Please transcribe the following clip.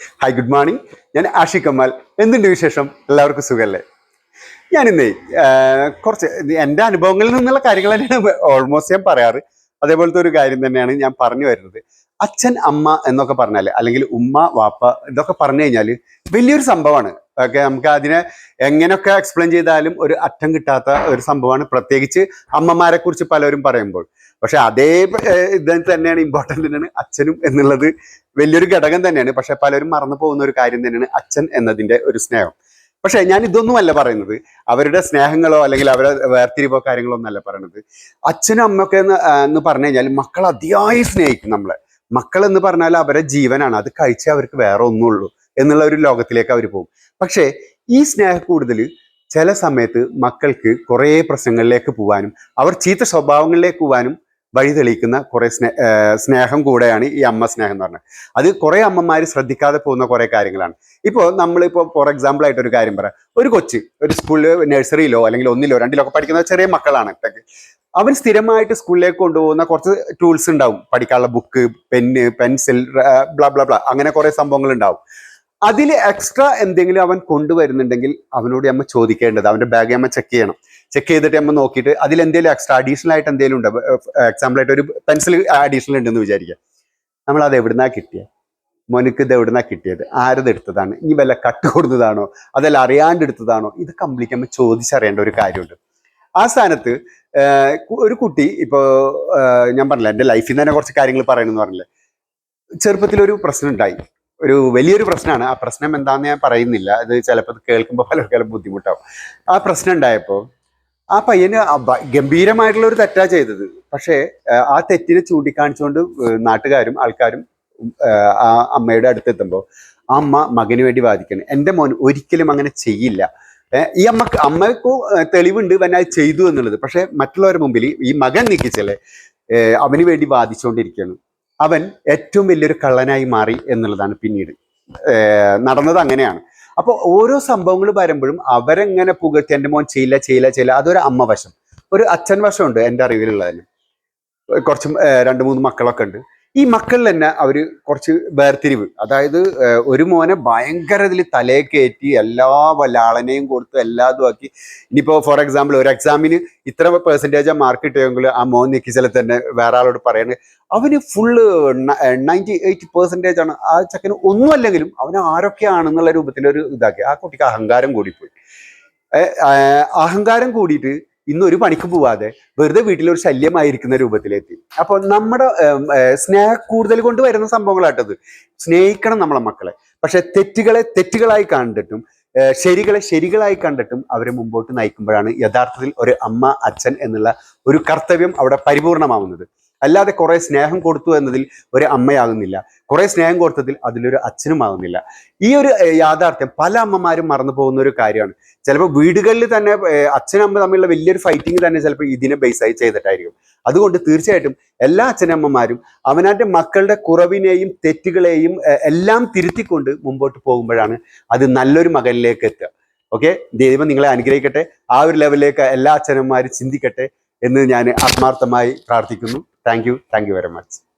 Hi, good morning. ഞാൻ ആഷിഖ് കമാൽ. എന്തുണ്ട് വിശേഷം? എല്ലാവർക്കും സുഖമല്ലേ? ഞാനിന്നേ കുറച്ച് എൻ്റെ അനുഭവങ്ങളിൽ നിന്നുള്ള കാര്യങ്ങൾ തന്നെയാണ് ഓൾമോസ്റ്റ് ഞാൻ പറയാറ്. അതേപോലത്തെ ഒരു കാര്യം തന്നെയാണ് ഞാൻ പറഞ്ഞു വരുന്നത്. അച്ഛൻ അമ്മ എന്നൊക്കെ പറഞ്ഞാൽ, അല്ലെങ്കിൽ ഉമ്മ വാപ്പ ഇതൊക്കെ പറഞ്ഞു കഴിഞ്ഞാൽ വലിയൊരു സംഭവമാണ്. ഓക്കെ, നമുക്ക് അതിനെ എങ്ങനെയൊക്കെ എക്സ്പ്ലെയിൻ ചെയ്താലും ഒരു അറ്റം കിട്ടാത്ത ഒരു സംഭവമാണ്, പ്രത്യേകിച്ച് അമ്മമാരെ കുറിച്ച് പലരും പറയുമ്പോൾ. പക്ഷെ അതേ ഇത് തന്നെയാണ്, ഇമ്പോർട്ടൻ്റ് തന്നെയാണ് അച്ഛനും എന്നുള്ളത്, വലിയൊരു ഘടകം തന്നെയാണ്. പക്ഷെ പലരും മറന്നു പോകുന്ന ഒരു കാര്യം തന്നെയാണ് അച്ഛൻ എന്നതിൻ്റെ ഒരു സ്നേഹം. പക്ഷെ ഞാൻ ഇതൊന്നുമല്ല പറയുന്നത്, അവരുടെ സ്നേഹങ്ങളോ അല്ലെങ്കിൽ അവരുടെ വേർതിരിവോ കാര്യങ്ങളോ ഒന്നല്ല പറയുന്നത്. അച്ഛനും അമ്മയൊക്കെ എന്ന് പറഞ്ഞു കഴിഞ്ഞാൽ മക്കൾ അതിയായി സ്നേഹിക്കും നമ്മളെ. മക്കൾ എന്ന് പറഞ്ഞാൽ അവരുടെ ജീവനാണ്, അത് കഴിച്ചേ അവർക്ക് വേറെ ഒന്നുള്ളൂ എന്നുള്ള ഒരു ലോകത്തിലേക്ക് അവർ പോകും. പക്ഷേ ഈ സ്നേഹ കൂടുതൽ ചില സമയത്ത് മക്കൾക്ക് കുറേ പ്രശ്നങ്ങളിലേക്ക് പോകാനും അവർ ചീത്ത സ്വഭാവങ്ങളിലേക്ക് പോകാനും വഴി തെളിയിക്കുന്ന കുറെ സ്നേഹം കൂടെയാണ് ഈ അമ്മ സ്നേഹം എന്ന് പറഞ്ഞത്. അത് കുറെ അമ്മമാർ ശ്രദ്ധിക്കാതെ പോകുന്ന കുറെ കാര്യങ്ങളാണ്. ഇപ്പോൾ നമ്മളിപ്പോൾ ഫോർ എക്സാമ്പിൾ ആയിട്ട് ഒരു കാര്യം പറയാം. ഒരു കൊച്ച് ഒരു സ്കൂളിൽ നഴ്സറിയിലോ അല്ലെങ്കിൽ ഒന്നിലോ രണ്ടിലോ ഒക്കെ പഠിക്കുന്ന ചെറിയ മക്കളാണ്. അവൻ സ്ഥിരമായിട്ട് സ്കൂളിലേക്ക് കൊണ്ടുപോകുന്ന കുറച്ച് ടൂൾസ് ഉണ്ടാവും, പഠിക്കാനുള്ള book, pen, pencil, blah blah blah, അങ്ങനെ കുറെ സംഭവങ്ങൾ ഉണ്ടാവും. അതിൽ എക്സ്ട്രാ എന്തെങ്കിലും അവൻ കൊണ്ടുവരുന്നുണ്ടെങ്കിൽ അവനോട് അമ്മ ചോദിക്കേണ്ടത്, അവന്റെ ബാഗ് അമ്മ ചെക്ക് ചെയ്യണം. ചെക്ക് ചെയ്തിട്ട് നമ്മൾ നോക്കിയിട്ട് അതിൽ എന്തെങ്കിലും എക്സ്ട്രാ അഡീഷണൽ ആയിട്ട് എന്തെങ്കിലും ഉണ്ട്. എക്സാമ്പിൾ ആയിട്ട് ഒരു പെൻസിൽ അഡീഷണൽ ഉണ്ടെന്ന് വിചാരിക്കുക. നമ്മൾ അത് എവിടുന്നാ കിട്ടിയത്, മോനിക്ക് ഇത് എവിടുന്നാ കിട്ടിയത്, ആരത് എടുത്തതാണ്, ഇനി വല്ല കട്ട് കൊടുത്തതാണോ, അതല്ല അറിയാണ്ട് എടുത്തതാണോ, ഇത് കംപ്ലീറ്റ് നമ്മൾ ചോദിച്ചറിയേണ്ട ഒരു കാര്യമുണ്ട്. ആ സ്ഥാനത്ത് ഒരു കുട്ടി ഇപ്പോൾ ഞാൻ പറഞ്ഞില്ല, എൻ്റെ ലൈഫിൽ നിന്ന് തന്നെ കുറച്ച് കാര്യങ്ങൾ പറയണമെന്ന് പറഞ്ഞില്ലേ. ചെറുപ്പത്തിലൊരു പ്രശ്നം ഉണ്ടായി, ഒരു വലിയൊരു പ്രശ്നമാണ്. ആ പ്രശ്നം എന്താണെന്ന് ഞാൻ പറയുന്നില്ല, അത് ചിലപ്പോൾ കേൾക്കുമ്പോൾ പലർക്കും ബുദ്ധിമുട്ടാവും. ആ പ്രശ്നം ഉണ്ടായപ്പോൾ ആ പയ്യന് ഗംഭീരമായിട്ടുള്ള ഒരു തെറ്റാ ചെയ്തത്. പക്ഷേ ആ തെറ്റിനെ ചൂണ്ടിക്കാണിച്ചുകൊണ്ട് നാട്ടുകാരും ആൾക്കാരും ആ അമ്മയുടെ അടുത്തെത്തുമ്പോൾ ആ അമ്മ മകന് വേണ്ടി വാദിക്കണം, എൻ്റെ മോൻ ഒരിക്കലും അങ്ങനെ ചെയ്യില്ല. ഈ അമ്മക്കും തെളിവുണ്ട് വൻ അത് ചെയ്തു എന്നുള്ളത്. പക്ഷെ മറ്റുള്ളവരുടെ മുമ്പിൽ ഈ മകൻ നിൽക്കിച്ചല്ലേ അവന് വേണ്ടി വാദിച്ചുകൊണ്ടിരിക്കുകയാണ്. അവൻ ഏറ്റവും വലിയൊരു കള്ളനായി മാറി എന്നുള്ളതാണ് പിന്നീട് നടന്നത്. അങ്ങനെയാണ്. അപ്പോൾ ഓരോ സംഭവങ്ങൾ വരുമ്പോഴും അവരെങ്ങനെ പുകഴ്ത്തി എൻ്റെ മോൻ ചെയ്യില്ല ചെയ്യില്ല ചെയ്യില്ല, അതൊരു അമ്മ വശം. ഒരു അച്ഛൻ വശമുണ്ട് എൻ്റെ അറിവിലുള്ളതിന്. കുറച്ച് 2-3 മക്കളൊക്കെ ഉണ്ട്. ഈ മക്കളിൽ തന്നെ അവർ കുറച്ച് വേർതിരിവ്, അതായത് ഒരു മോനെ ഭയങ്കര ഇതിൽ തലയെ കയറ്റി എല്ലാ ലാളനെയും കൊടുത്ത് എല്ലാതും ആക്കി. ഇനിയിപ്പോൾ ഫോർ എക്സാമ്പിൾ ഒരു എക്സാമിന് ഇത്ര പെർസെൻറ്റേജ് മാർക്ക് കിട്ടിയെങ്കിൽ ആ മോൻ നിക്കിച്ചാൽ തന്നെ വേറെ ആളോട് പറയുന്നത് അവന് ഫുള്ള് 98% ആണ്. ആ ചെക്കന് ഒന്നും അല്ലെങ്കിലും അവന് ആരൊക്കെയാണെന്നുള്ള രൂപത്തിലൊരു ഇതാക്കി. ആ കുട്ടിക്ക് അഹങ്കാരം കൂടിപ്പോയി. അഹങ്കാരം കൂടിയിട്ട് ഇന്നൊരു പണിക്ക് പോവാതെ വെറുതെ വീട്ടിലൊരു ശല്യമായിരിക്കുന്ന രൂപത്തിലെത്തി. അപ്പോൾ നമ്മുടെ സ്നേഹ കൂടുതൽ കൊണ്ട് വരുന്ന സംഭവങ്ങളായിട്ടത്. സ്നേഹിക്കണം നമ്മളെ മക്കളെ, പക്ഷെ തെറ്റുകളെ തെറ്റുകളായി കണ്ടിട്ടും ശരികളെ ശരികളായി കണ്ടിട്ടും അവരെ മുമ്പോട്ട് നയിക്കുമ്പോഴാണ് യഥാർത്ഥത്തിൽ ഒരു അമ്മ അച്ഛൻ എന്നുള്ള ഒരു കർത്തവ്യം അവിടെ പരിപൂർണമാവുന്നത്. അല്ലാതെ കുറെ സ്നേഹം കൊടുത്തു എന്നതിൽ ഒരു അമ്മയാകുന്നില്ല, കുറെ സ്നേഹം കൊടുത്തതിൽ അതിലൊരു അച്ഛനുമാകുന്നില്ല. ഈ ഒരു യാഥാർത്ഥ്യം പല അമ്മമാരും മറന്നു പോകുന്ന ഒരു കാര്യമാണ്. ചിലപ്പോൾ വീടുകളിൽ തന്നെ അച്ഛനും അമ്മ തമ്മിലുള്ള വലിയൊരു ഫൈറ്റിംഗ് തന്നെ ചിലപ്പോൾ ഇതിനെ ബേസായി ചെയ്തിട്ടായിരിക്കും. അതുകൊണ്ട് തീർച്ചയായിട്ടും എല്ലാ അച്ഛനമ്മമാരും അവനവൻ്റെ മക്കളുടെ കുറവിനെയും തെറ്റുകളെയും എല്ലാം തിരുത്തിക്കൊണ്ട് മുമ്പോട്ട് പോകുമ്പോഴാണ് അത് നല്ലൊരു മകനിലേക്ക് എത്തുക. ഓക്കെ, ദൈവം നിങ്ങളെ അനുഗ്രഹിക്കട്ടെ. ആ ഒരു ലെവലിലേക്ക് എല്ലാ അച്ഛനമ്മമാരും ചിന്തിക്കട്ടെ എന്ന് ഞാൻ ആത്മാർത്ഥമായി പ്രാർത്ഥിക്കുന്നു. Thank you very much.